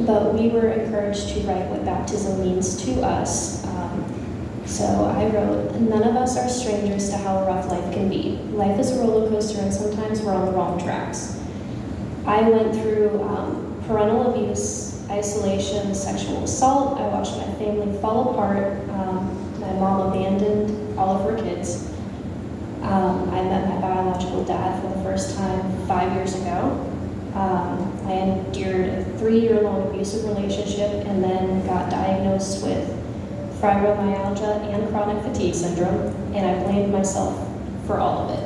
but we were encouraged to write what baptism means to us. So I wrote, "None of us are strangers to how rough life can be. Life is a roller coaster and sometimes we're on the wrong tracks. I went through parental abuse, isolation, sexual assault. I watched my family fall apart. My mom abandoned all of her kids. I met my biological dad for the first time 5 years ago. I endured a 3-year-long abusive relationship and then got diagnosed with fibromyalgia and chronic fatigue syndrome, and I blamed myself for all of it.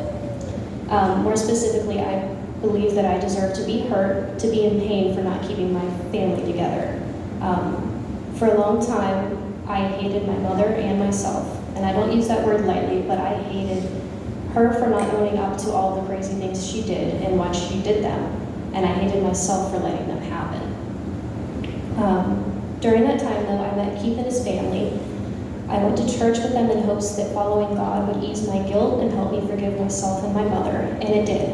More specifically, I believe that I deserve to be hurt, to be in pain for not keeping my family together. For a long time, I hated my mother and myself, and I don't use that word lightly, but I hated her for not owning up to all the crazy things she did and why she did them, and I hated myself for letting them happen. During that time, though, I met Keith and his family. I went to church with them in hopes that following God would ease my guilt and help me forgive myself and my mother, and it did.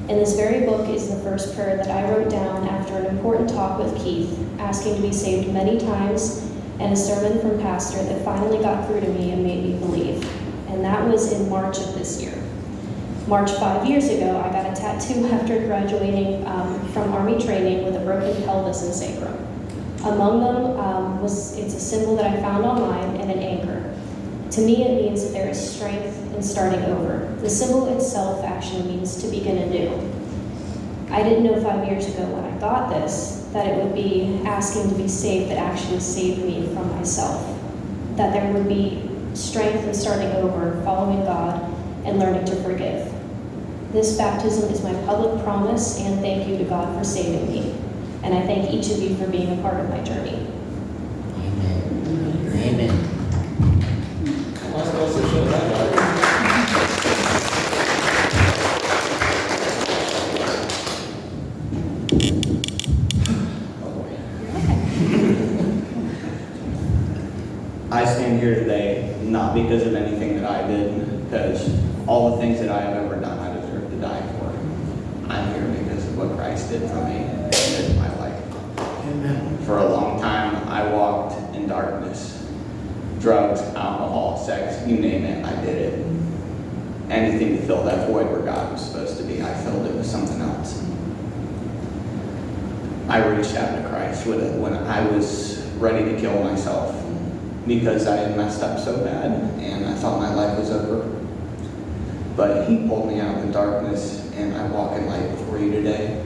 And this very book is the first prayer that I wrote down after an important talk with Keith, asking to be saved many times, and a sermon from pastor that finally got through to me and made me believe. And that was in March of this year. March 5 years ago, I got a tattoo after graduating from Army training with a broken pelvis and sacrum. Among them it's a symbol that I found online and an anchor. To me, it means that there is strength in starting over. The symbol itself actually means to begin anew. I didn't know 5 years ago when I got this that it would be asking to be saved that actually saved me from myself. That there would be strength in starting over, following God, and learning to forgive. This baptism is my public promise and thank you to God for saving me. And I thank each of you for being a part of my journey. Amen. Amen. Let's also show that. I stand here today not because of anything that I did, because all the things that I have ever done, I deserve to die for. I'm here because of what Christ did for me and did in my life. Amen. For a long time, I walked in darkness. Drugs, alcohol, sex, you name it, I did it. Anything to fill that void where God was supposed to be, I filled it with something else. I reached out to Christ with it when I was ready to kill myself because I had messed up so bad and I thought my life was over. But He pulled me out of the darkness and I walk in light before you today.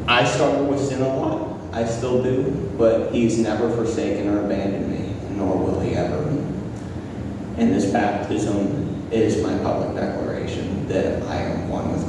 I struggle with sin a lot. I still do, but He's never forsaken or abandoned me, nor will He ever. And this baptism is my public declaration that I am one with